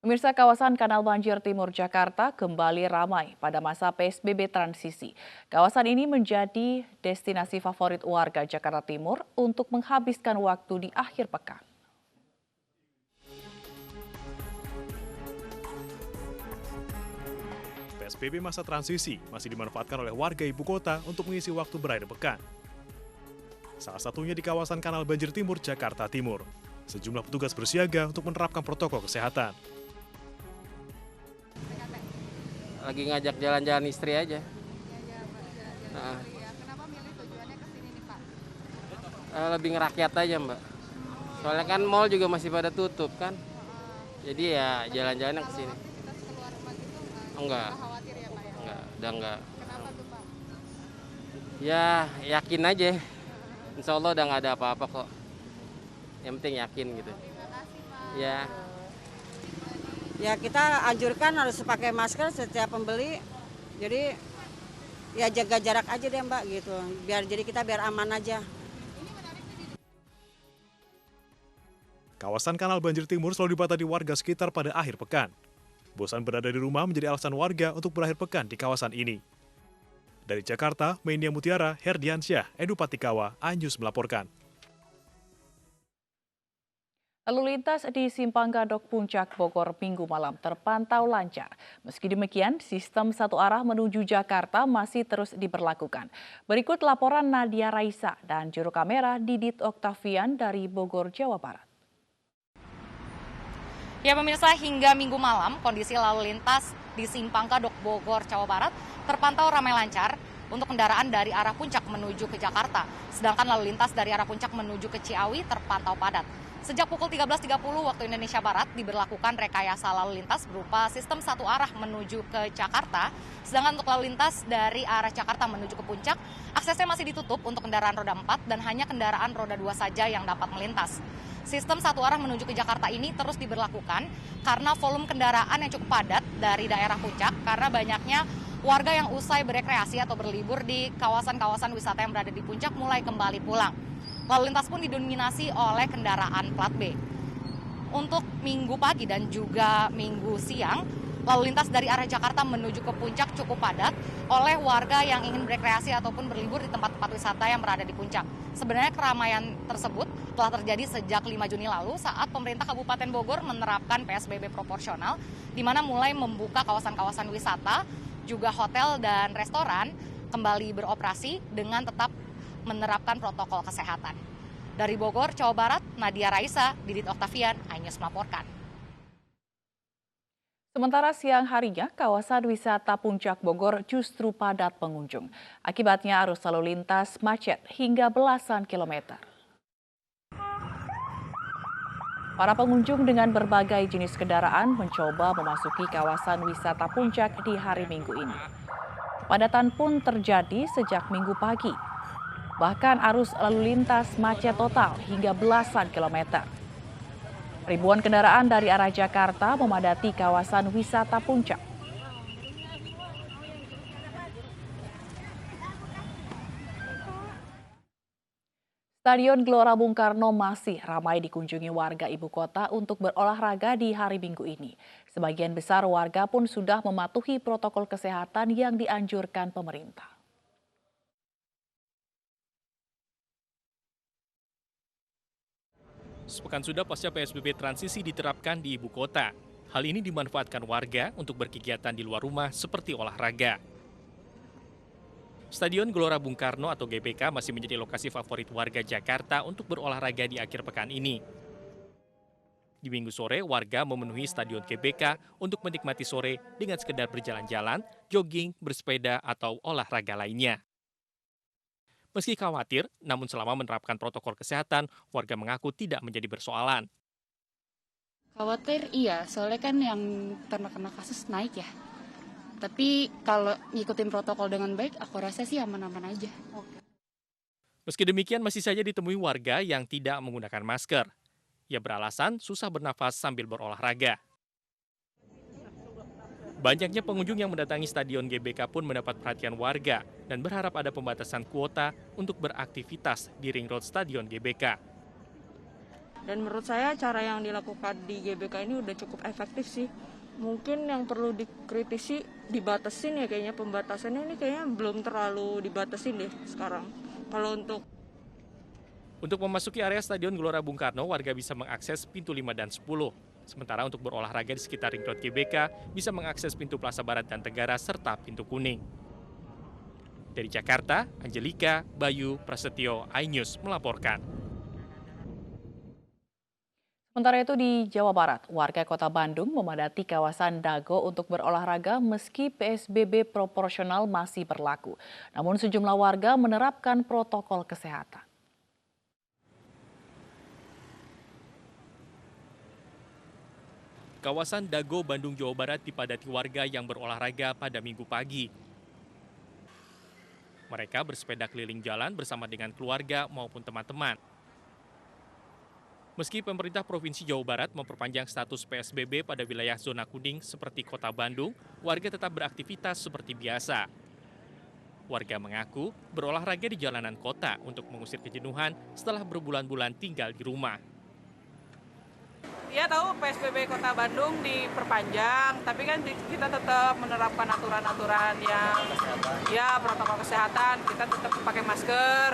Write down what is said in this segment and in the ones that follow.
Pemirsa, kawasan Kanal Banjir Timur Jakarta kembali ramai pada masa PSBB transisi. Kawasan ini menjadi destinasi favorit warga Jakarta Timur untuk menghabiskan waktu di akhir pekan. PSBB masa transisi masih dimanfaatkan oleh warga ibu kota untuk mengisi waktu berakhir pekan. Salah satunya di kawasan Kanal Banjir Timur, Jakarta Timur. Sejumlah petugas bersiaga untuk menerapkan protokol kesehatan. Lagi ngajak jalan-jalan istri aja. Nah, Kenapa milih tujuannya ke sini nih, Pak? lebih ngerakyat aja, Mbak. Soalnya kan mall juga masih pada tutup kan. Jadi ya jalan-jalan ke sini. Aktivitas keluar rumah gitu Enggak, nggak khawatir ya, Pak ya? udah enggak. Kenapa tuh, Pak? Ya yakin aja. Insya Allah udah nggak ada apa-apa kok. Yang penting yakin gitu. Terima kasih, Pak. Ya. Ya kita anjurkan harus pakai masker setiap pembeli. Jadi ya jaga jarak aja deh Mbak gitu. Jadi kita biar aman aja. Kawasan Kanal Banjir Timur selalu dibatasi warga sekitar pada akhir pekan. Bosan berada di rumah menjadi alasan warga untuk berakhir pekan di kawasan ini. Dari Jakarta, Menia Mutiara, Herdiansyah, Edu Patikawa, Anyus melaporkan. Lalu lintas di Simpang Gadok Puncak Bogor Minggu malam terpantau lancar. Meski demikian, sistem satu arah menuju Jakarta masih terus diberlakukan. Berikut laporan Nadia Raisa dan juru kamera Didit Oktavian dari Bogor, Jawa Barat. Ya pemirsa, hingga Minggu malam kondisi lalu lintas di Simpang Gadok Bogor, Jawa Barat terpantau ramai lancar untuk kendaraan dari arah Puncak menuju ke Jakarta. Sedangkan lalu lintas dari arah Puncak menuju ke Ciawi terpantau padat. Sejak pukul 13.30 waktu Indonesia Barat diberlakukan rekayasa lalu lintas berupa sistem satu arah menuju ke Jakarta. Sedangkan untuk lalu lintas dari arah Jakarta menuju ke Puncak, aksesnya masih ditutup untuk kendaraan roda 4 dan hanya kendaraan roda 2 saja yang dapat melintas. Sistem satu arah menuju ke Jakarta ini terus diberlakukan karena volume kendaraan yang cukup padat dari daerah Puncak karena banyaknya warga yang usai berekreasi atau berlibur di kawasan-kawasan wisata yang berada di Puncak mulai kembali pulang. Lalu lintas pun didominasi oleh kendaraan plat B. Untuk Minggu pagi dan juga Minggu siang, lalu lintas dari arah Jakarta menuju ke Puncak cukup padat oleh warga yang ingin berekreasi ataupun berlibur di tempat-tempat wisata yang berada di Puncak. Sebenarnya keramaian tersebut telah terjadi sejak 5 Juni lalu saat pemerintah Kabupaten Bogor menerapkan PSBB proporsional, di mana mulai membuka kawasan-kawasan wisata, juga hotel dan restoran kembali beroperasi dengan tetap menerapkan protokol kesehatan. Dari Bogor, Jawa Barat, Nadia Raisa, Didit Oktavian, iNews melaporkan. Sementara siang harinya, kawasan wisata Puncak Bogor justru padat pengunjung. Akibatnya arus lalu lintas macet hingga belasan kilometer. Para pengunjung dengan berbagai jenis kendaraan mencoba memasuki kawasan wisata Puncak di hari Minggu ini. Kepadatan pun terjadi sejak Minggu pagi. Bahkan arus lalu lintas macet total hingga belasan kilometer. Ribuan kendaraan dari arah Jakarta memadati kawasan wisata Puncak. Stadion Gelora Bung Karno masih ramai dikunjungi warga ibu kota untuk berolahraga di hari Minggu ini. Sebagian besar warga pun sudah mematuhi protokol kesehatan yang dianjurkan pemerintah. Sepekan sudah pasca PSBB transisi diterapkan di ibu kota. Hal ini dimanfaatkan warga untuk berkegiatan di luar rumah seperti olahraga. Stadion Gelora Bung Karno atau GBK masih menjadi lokasi favorit warga Jakarta untuk berolahraga di akhir pekan ini. Di Minggu sore, warga memenuhi Stadion GBK untuk menikmati sore dengan sekedar berjalan-jalan, jogging, bersepeda, atau olahraga lainnya. Meski khawatir, namun selama menerapkan protokol kesehatan, warga mengaku tidak menjadi persoalan. Khawatir iya, soalnya kan yang terkena kasus naik ya. Tapi kalau ngikutin protokol dengan baik, aku rasa sih aman-aman aja. Meski demikian, masih saja ditemui warga yang tidak menggunakan masker. Ia beralasan susah bernafas sambil berolahraga. Banyaknya pengunjung yang mendatangi Stadion GBK pun mendapat perhatian warga dan berharap ada pembatasan kuota untuk beraktivitas di ring road Stadion GBK. Dan menurut saya cara yang dilakukan di GBK ini udah cukup efektif sih. Mungkin yang perlu dikritisi dibatasin ya, kayaknya pembatasannya ini kayaknya belum terlalu dibatasin deh sekarang. Kalau Untuk memasuki area Stadion Gelora Bung Karno, warga bisa mengakses pintu 5 dan 10. Sementara untuk berolahraga di sekitar Ring Road GBK bisa mengakses pintu Plaza Barat dan Tenggara serta pintu kuning. Dari Jakarta, Angelika, Bayu, Prasetyo, iNews melaporkan. Sementara itu di Jawa Barat, warga Kota Bandung memadati kawasan Dago untuk berolahraga meski PSBB proporsional masih berlaku. Namun sejumlah warga menerapkan protokol kesehatan. Kawasan Dago, Bandung, Jawa Barat dipadati warga yang berolahraga pada Minggu pagi. Mereka bersepeda keliling jalan bersama dengan keluarga maupun teman-teman. Meski pemerintah Provinsi Jawa Barat memperpanjang status PSBB pada wilayah zona kuning seperti Kota Bandung, warga tetap beraktivitas seperti biasa. Warga mengaku berolahraga di jalanan kota untuk mengusir kejenuhan setelah berbulan-bulan tinggal di rumah. Ya tahu PSBB Kota Bandung diperpanjang, tapi kan kita tetap menerapkan aturan-aturan yang ya protokol kesehatan. Kita tetap pakai masker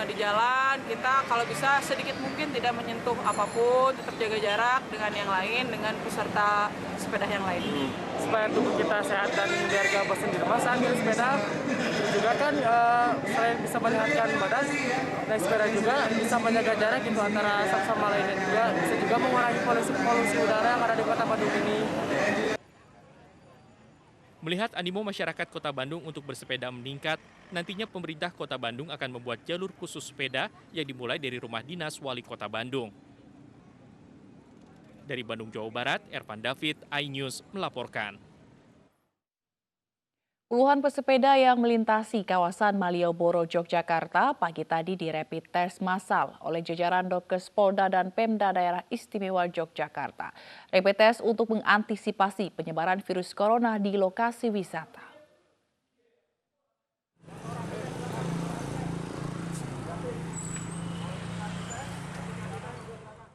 di jalan. Kita kalau bisa sedikit mungkin tidak menyentuh apapun, tetap jaga jarak dengan yang lain, dengan peserta sepeda yang lain. Supaya tubuh kita sehat dan biar gak bosan di rumah sambil sepeda. Terus juga kan selain bisa menyehatkan badan, naik sepeda juga bisa menjaga jarak gitu antara satu sama lainnya juga. Bisa juga mengurangi polusi udara yang ada di Kota Bandung ini. Melihat animo masyarakat Kota Bandung untuk bersepeda meningkat, nantinya pemerintah Kota Bandung akan membuat jalur khusus sepeda yang dimulai dari rumah dinas Wali Kota Bandung. Dari Bandung, Jawa Barat, Ervan David, iNews melaporkan. Puluhan pesepeda yang melintasi kawasan Malioboro, Yogyakarta pagi tadi di rapid test massal oleh jajaran Dokes Polda dan Pemda Daerah Istimewa Yogyakarta. Rapid test untuk mengantisipasi penyebaran virus corona di lokasi wisata.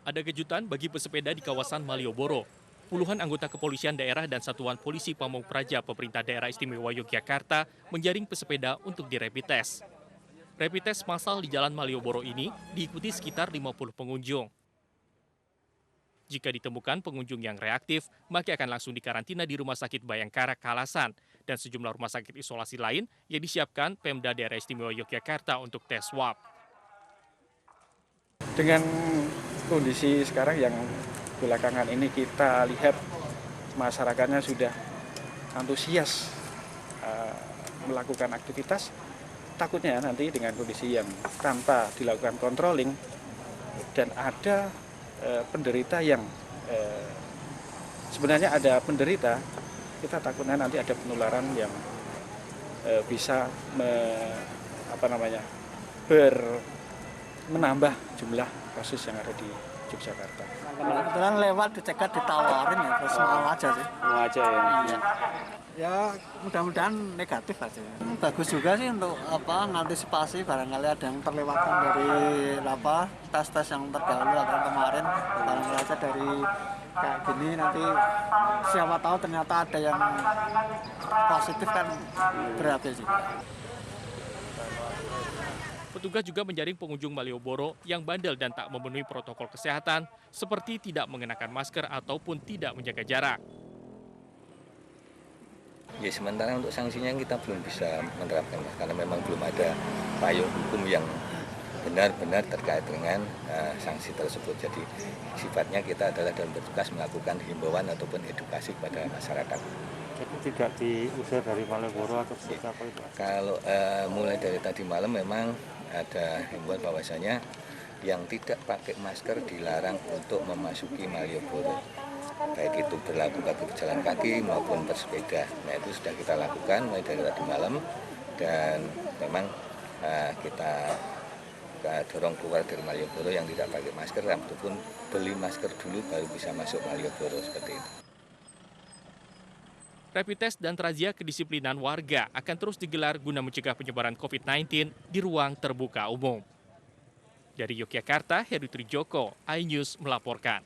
Ada kejutan bagi pesepeda di kawasan Malioboro. Puluhan anggota kepolisian daerah dan Satuan Polisi Pamong Praja Pemerintah Daerah Istimewa Yogyakarta menjaring pesepeda untuk di rapid test. Rapid test massal di Jalan Malioboro ini diikuti sekitar 50 pengunjung. Jika ditemukan pengunjung yang reaktif, maka akan langsung dikarantina di Rumah Sakit Bayangkara Kalasan dan sejumlah rumah sakit isolasi lain yang disiapkan Pemda Daerah Istimewa Yogyakarta untuk tes swab. Dengan kondisi sekarang yang belakangan ini kita lihat masyarakatnya sudah antusias melakukan aktivitas, takutnya nanti dengan kondisi yang tanpa dilakukan controlling dan ada penderita yang sebenarnya ada penderita, kita takutnya nanti ada penularan yang bisa menambah jumlah kasus yang ada di Yogyakarta. Kebetulan lewat dicegat ditawarin ya, terus mau aja sih. Mau aja ya. Iya. Ya mudah-mudahan negatif aja. Bagus juga sih untuk mengantisipasi barangkali ada yang terlewatkan dari tes-tes yang terdahulu atau kemarin. Barangkali aja dari kayak gini nanti siapa tahu ternyata ada yang positif kan berarti sih. Petugas juga menjaring pengunjung Malioboro yang bandel dan tak memenuhi protokol kesehatan, seperti tidak mengenakan masker ataupun tidak menjaga jarak. Ya sementara untuk sanksinya kita belum bisa menerapkan, karena memang belum ada payung hukum yang benar-benar terkait dengan sanksi tersebut. Jadi sifatnya kita adalah dalam bertugas melakukan himbauan ataupun edukasi kepada masyarakat. Jadi tidak diusir dari Malioboro atau seperti apa itu? Kalau mulai dari tadi malam memang ada himbauan bahwasanya yang tidak pakai masker dilarang untuk memasuki Malioboro. Baik itu berlaku bagi pejalan kaki maupun bersepeda. Nah itu sudah kita lakukan mulai dari tadi malam dan memang kita dorong keluar dari Malioboro yang tidak pakai masker ataupun beli masker dulu baru bisa masuk Malioboro seperti itu. Rapid test dan razia kedisiplinan warga akan terus digelar guna mencegah penyebaran COVID-19 di ruang terbuka umum. Dari Yogyakarta, Heru Trijoko, iNews melaporkan.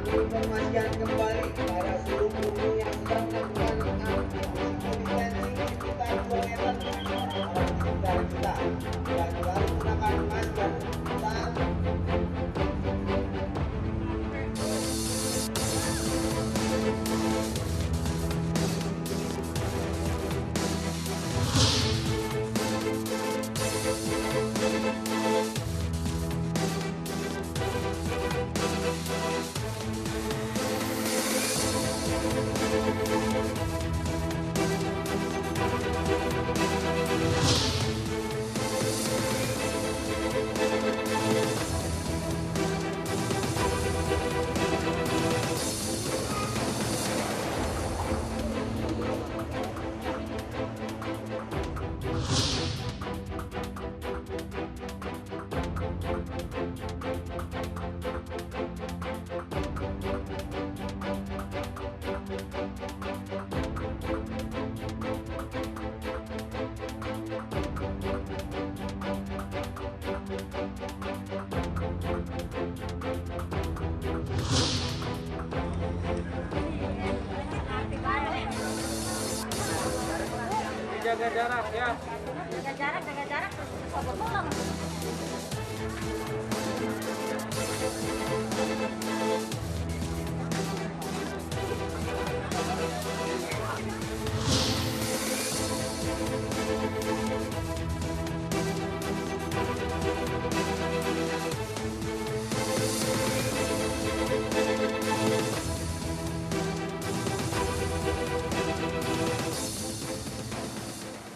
Informasikan kembali kepada seluruh pengunjung yang sedang melakukan distancing sekitar 2 meter dari kita dan selalu gunakan masker saat jaga jarak ya. Jaga jarak terus bisa bertolong.